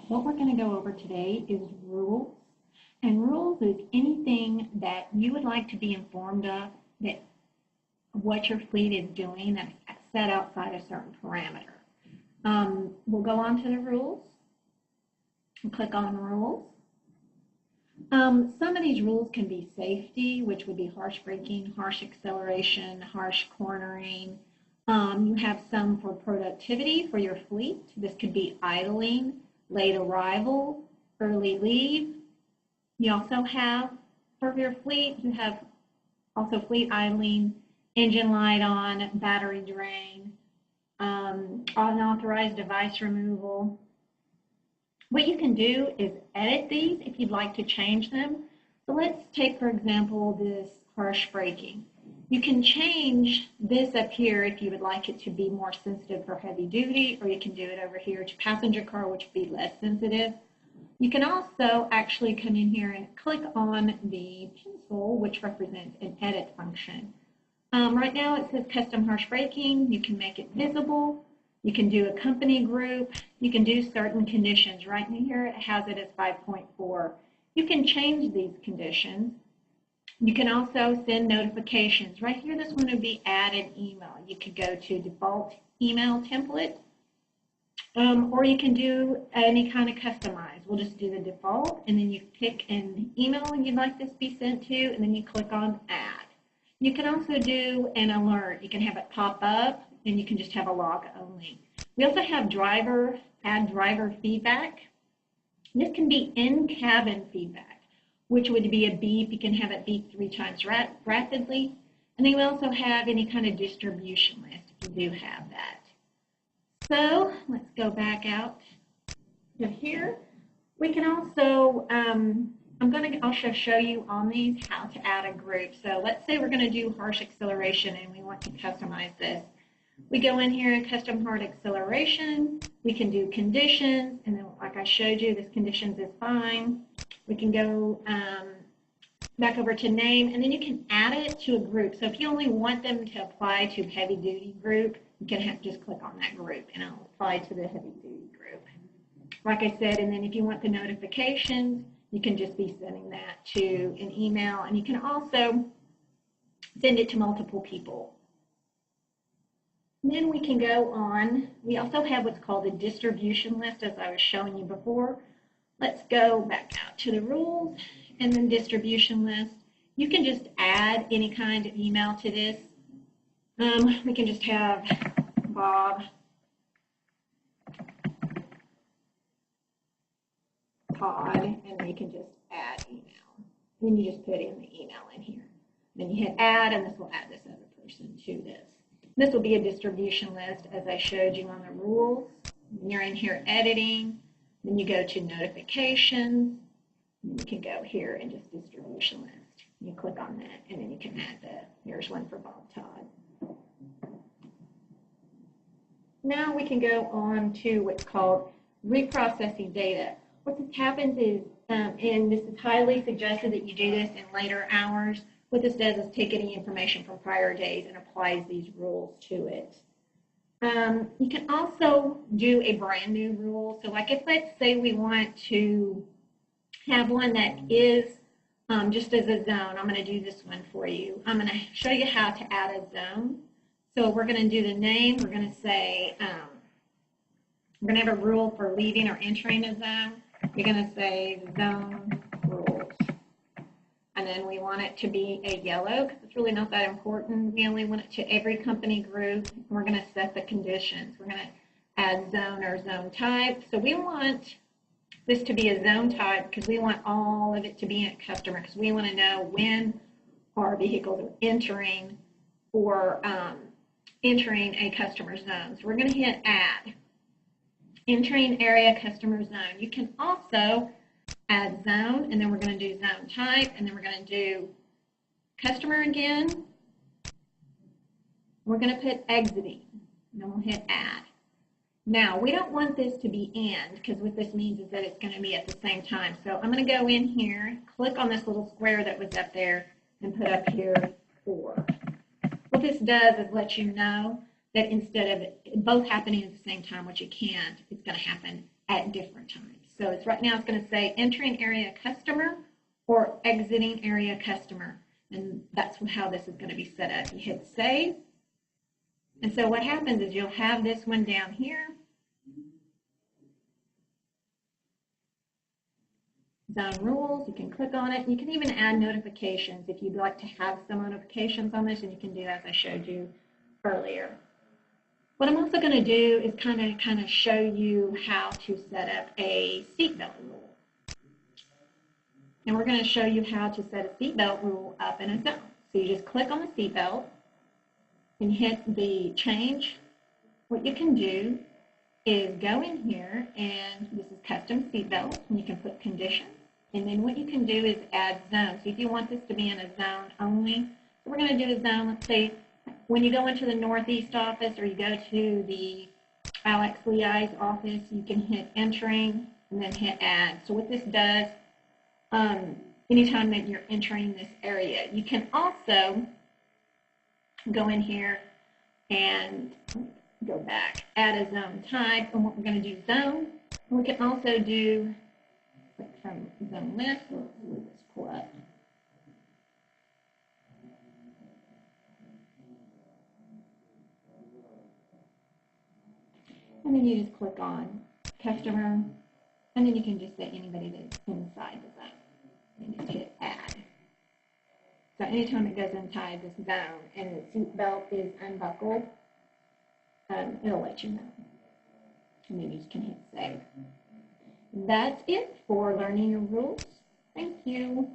What we're going to go over today is rules. And rules is anything that you would like to be informed of that what your fleet is doing that's set outside a certain parameter. We'll go on to the rules and click on rules. Some of these rules can be safety, which would be harsh braking, harsh acceleration, harsh cornering. You have some for productivity for your fleet. This could be idling, late arrival, early leave. You also have, for your fleet, you have also fleet idling, engine light on, battery drain, unauthorized device removal. What you can do is edit these if you'd like to change them. So let's take, for example, this harsh braking. You can change this up here if you would like it to be more sensitive for heavy duty, or you can do it over here to passenger car, which would be less sensitive. You can also actually come in here and click on the pencil, which represents an edit function. Right now it says custom harsh braking. You can make it visible. You can do a company group. You can do certain conditions. Right in here it has it as 5.4. You can change these conditions. You can also send notifications. Right here, this one would be add an email. You could go to default email template, or you can do any kind of customize. We'll just do the default, and then you pick an email you'd like this to be sent to, and then you click on add. You can also do an alert. You can have it pop up, and you can just have a log only. We also have add driver feedback. This can be in-cabin feedback, which would be a beep. You can have it beep 3 times rapidly. And then we also have any kind of distribution list if you do have that. So let's go back out to here. We can also, I'll show you on these how to add a group. So let's say we're going to do harsh acceleration and we want to customize this. We go in here and custom hard acceleration. We can do conditions, and then like I showed you, this conditions is fine. We can go back over to name, and then you can add it to a group. So if you only want them to apply to heavy duty group, you can just click on that group and it'll apply to the heavy duty group. Like I said, and then if you want the notifications, you can just be sending that to an email, and you can also send it to multiple people. Then we can go on. We also have what's called a distribution list, as I was showing you before. Let's go back out to the rules and then distribution list. You can just add any kind of email to this. We can just have Bob Todd, and then you can just add email. Then you just put in the email in here. Then you hit add, and this will add this other person to this. This will be a distribution list, as I showed you on the rules. When you're in here editing, then you go to notifications, and you can go here and just distribution list. You click on that, and then you can add here's one for Bob Todd. Now we can go on to what's called reprocessing data. What this happens is, and this is highly suggested that you do this in later hours. What this does is take any information from prior days and applies these rules to it. You can also do a brand new rule. So like if let's say we want to have one that is just as a zone, I'm going to do this one for you. I'm going to show you how to add a zone. So we're going to do the name. We're going to say, we're going to have a rule for leaving or entering a zone. You're going to say zone rules. And then we want it to be a yellow because it's really not that important. We only want it to every company group. And we're going to set the conditions. We're going to add zone or zone type. So we want this to be a zone type because we want all of it to be in a customer, because we want to know when our vehicles are entering or entering a customer zone. So we're going to hit add. Entering area customer zone. You can also add zone, and then we're going to do zone type, and then we're going to do customer again. We're going to put exiting, and then we'll hit add. Now, we don't want this to be end, because what this means is that it's going to be at the same time. So I'm going to go in here, click on this little square that was up there, and put up here 4. What this does is let you know that instead of both happening at the same time, which it can't, it's going to happen at different times. So it's right now it's going to say entering area customer or exiting area customer. And that's how this is going to be set up. You hit save. And so what happens is you'll have this one down here. Zone rules, you can click on it. You can even add notifications if you'd like to have some notifications on this, and you can do that as I showed you earlier. What I'm also going to do is kind of show you how to set up a seatbelt rule. And we're going to show you how to set a seatbelt rule up in a zone. So you just click on the seatbelt and hit the change. What you can do is go in here, and this is custom seatbelt, and you can put conditions. And then what you can do is add zones. So if you want this to be in a zone only, so we're going to do a zone. Let's say when you go into the Northeast office or you go to the Alex Lee's office, you can hit entering and then hit add. So what this does, anytime that you're entering this area, you can also go in here and go back, add a zone type, and what we're going to do zone. And we can also do from zone list. Let's pull up. And then you just click on customer, and then you can just say anybody that's inside the zone. And just hit add. So anytime it goes inside this zone and the seatbelt is unbuckled, it'll let you know. And then you just can hit save. That's it for learning your rules. Thank you.